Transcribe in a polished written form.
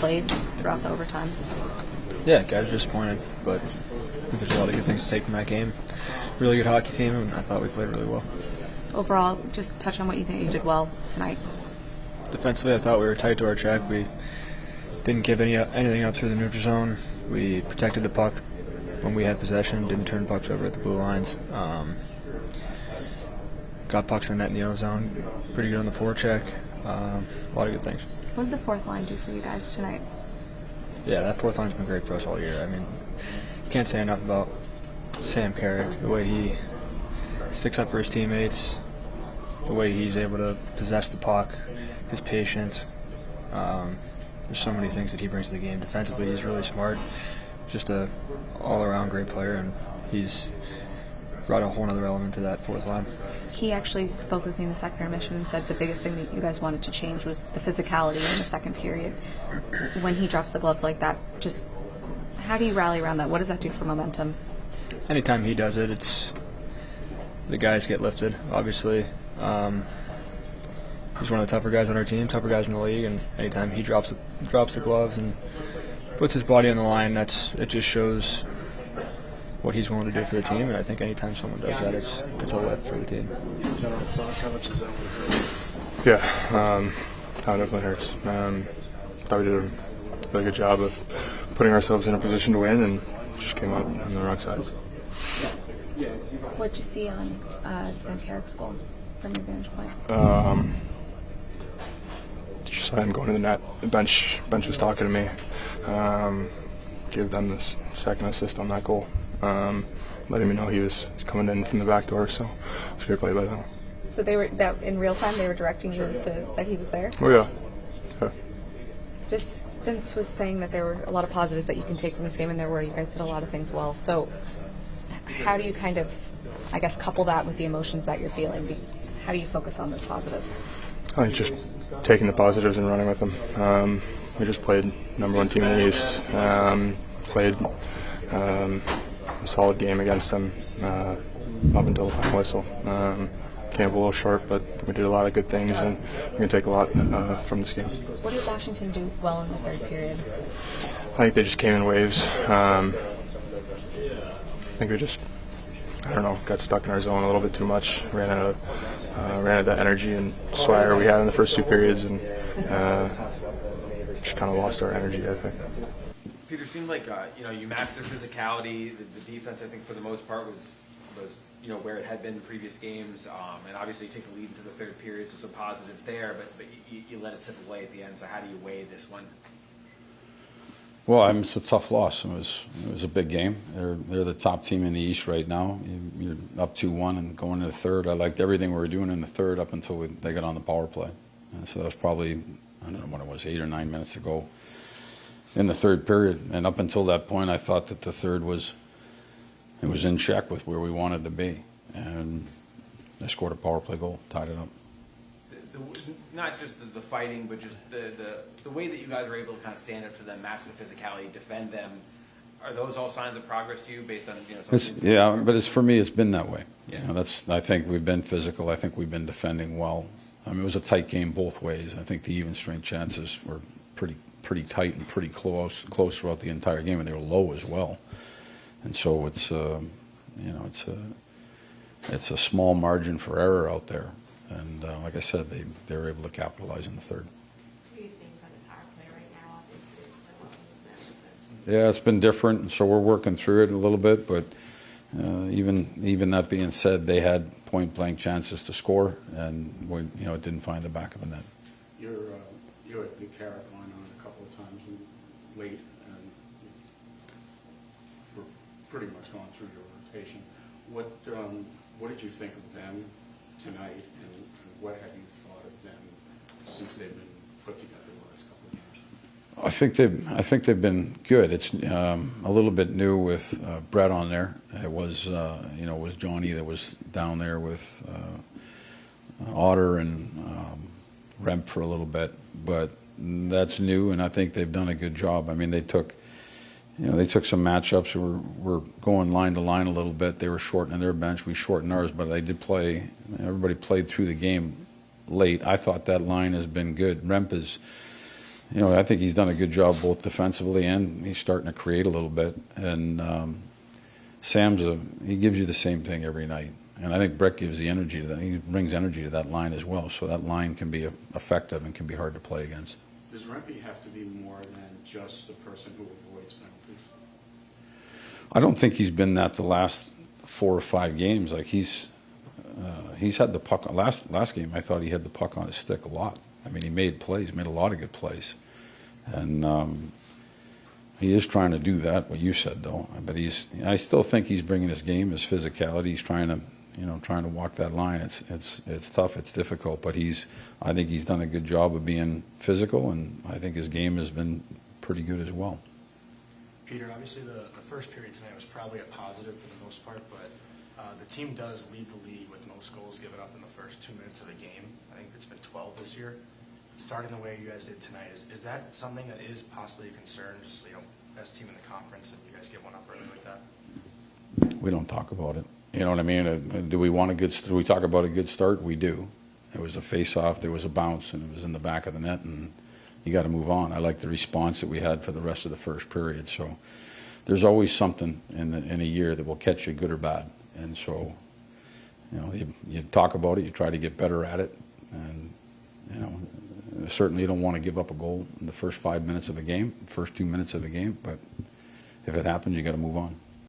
played throughout the overtime? Yeah, guys are disappointed, but I think there's a lot of good things to take from that game. Really good hockey team, and I thought we played really well. Overall, just touch on what you think you did well tonight. Defensively, I thought we were tight to our check. We didn't give anything up through the neutral zone. We protected the puck when we had possession, didn't turn pucks over at the blue lines. Got pucks in the net in the O zone, pretty good on the forecheck. A lot of good things. What did the fourth line do for you guys tonight? Yeah, that fourth line's been great for us all year. I mean, can't say enough about Sam Carrick, the way he sticks up for his teammates, the way he's able to possess the puck, his patience. There's so many things that he brings to the game. Defensively, he's really smart. Just a all-around great player, and he's brought a whole other element to that fourth line. He actually spoke with me in the second intermission and said the biggest thing that you guys wanted to change was the physicality in the second period. When he drops the gloves like that, just how do you rally around that? What does that do for momentum? Anytime he does it, the guys get lifted, obviously. He's one of the tougher guys on our team, tougher guys in the league, and anytime he drops the gloves and puts his body on the line, it just shows what he's willing to do for the team. And I think anytime someone does that, it's a lift for the team. Yeah, that definitely hurts. Thought we did a really good job of putting ourselves in a position to win, and just came out on the wrong side. What did you see on Sam Carrick's goal from your vantage point? Just saw him going to the net. The bench was talking to me. Gave them this second assist on that goal. Letting me know he was coming in from the back door, so it was a great play by them. So they were that in real time. They were directing you as to that he was there. Oh yeah. Just Vince was saying that there were a lot of positives that you can take from this game, and there were. You guys did a lot of things well. So how do you kind of, I guess, couple that with the emotions that you're feeling? How do you focus on those positives? I think just taking the positives and running with them. We just played #1 team in the East. Played a solid game against them up until the final whistle. Came up a little short, but we did a lot of good things, and we're going to take a lot from this game. What did Washington do well in the third period? I think they just came in waves. I think we just, got stuck in our zone a little bit too much. Ran out of that energy and swagger we had in the first two periods, and just kind of lost our energy, I think. Peter, it seemed like you matched their physicality. The defense, I think, for the most part, was where it had been in previous games, and obviously you take the lead into the third period, so some positive there. But you let it slip away at the end. So how do you weigh this one? Well, it's a tough loss. It was a big game. They're the top team in the East right now. You're up 2-1 and going to the third. I liked everything we were doing in the third up until they got on the power play. So that was probably, I don't know what it was, 8 or 9 minutes to go in the third period. And up until that point, I thought that the third was in check with where we wanted to be. And they scored a power play goal, tied it up. Not just the fighting, but just the way that you guys are able to kind of stand up to them, match the physicality, defend them. Are those all signs of progress to you, based on something? Yeah, but for me, it's been that way. Yeah. I think we've been physical. I think we've been defending well. I mean, it was a tight game both ways. I think the even strength chances were pretty tight and pretty close throughout the entire game, and they were low as well. And so it's a small margin for error out there. And like I said, they were able to capitalize in the third. What are you seeing from the power play right now? Obviously, it's been a lot of movement. Yeah, it's been different, so we're working through it a little bit. But even that being said, they had point-blank chances to score, and it didn't find the back of the net. You had the Carrick line on a couple of times late, and we're pretty much going through your rotation. What did you think of them tonight, and what have you thought of them since they've been put together the last couple of games? I think they've been good. It's a little bit new with Brett on there. It was was Johnny that was down there with Otter and Remp for a little bit, but that's new, and I think they've done a good job. I mean, they took some matchups. We're going line to line a little bit. They were shortening their bench. We shortened ours, but they did play. Everybody played through the game late. I thought that line has been good. Remp is You know, I think he's done a good job both defensively and he's starting to create a little bit. And he gives you the same thing every night. And I think Brett gives the energy to that. He brings energy to that line as well. So that line can be effective and can be hard to play against. Does Rempe have to be more than just the person who avoids penalties? I don't think he's been that the last 4 or 5 games. Like he's had the puck. Last game, I thought he had the puck on his stick a lot. I mean, he made plays, made a lot of good plays. And he is trying to do that, what you said, though. But I still think he's bringing his game, his physicality. He's trying to walk that line. It's tough, it's difficult, but I think he's done a good job of being physical, and I think his game has been pretty good as well. Peter, obviously the first period tonight was probably a positive for the most part, but the team does lead the league with most goals given up in the first 2 minutes of a game. I think it's been 12 this year. Starting the way you guys did tonight, is that something that is possibly a concern, just, best team in the conference, and you guys give one up early like that? We don't talk about it. You know what I mean? Do we talk about a good start? We do. It was a face-off, there was a bounce, and it was in the back of the net, and you got to move on. I like the response that we had for the rest of the first period. So there's always something in a year that will catch you, good or bad. And so, you talk about it, you try to get better at it, and certainly you don't want to give up a goal in the first 5 minutes of a game, first 2 minutes of a game, but if it happens, you got to move on.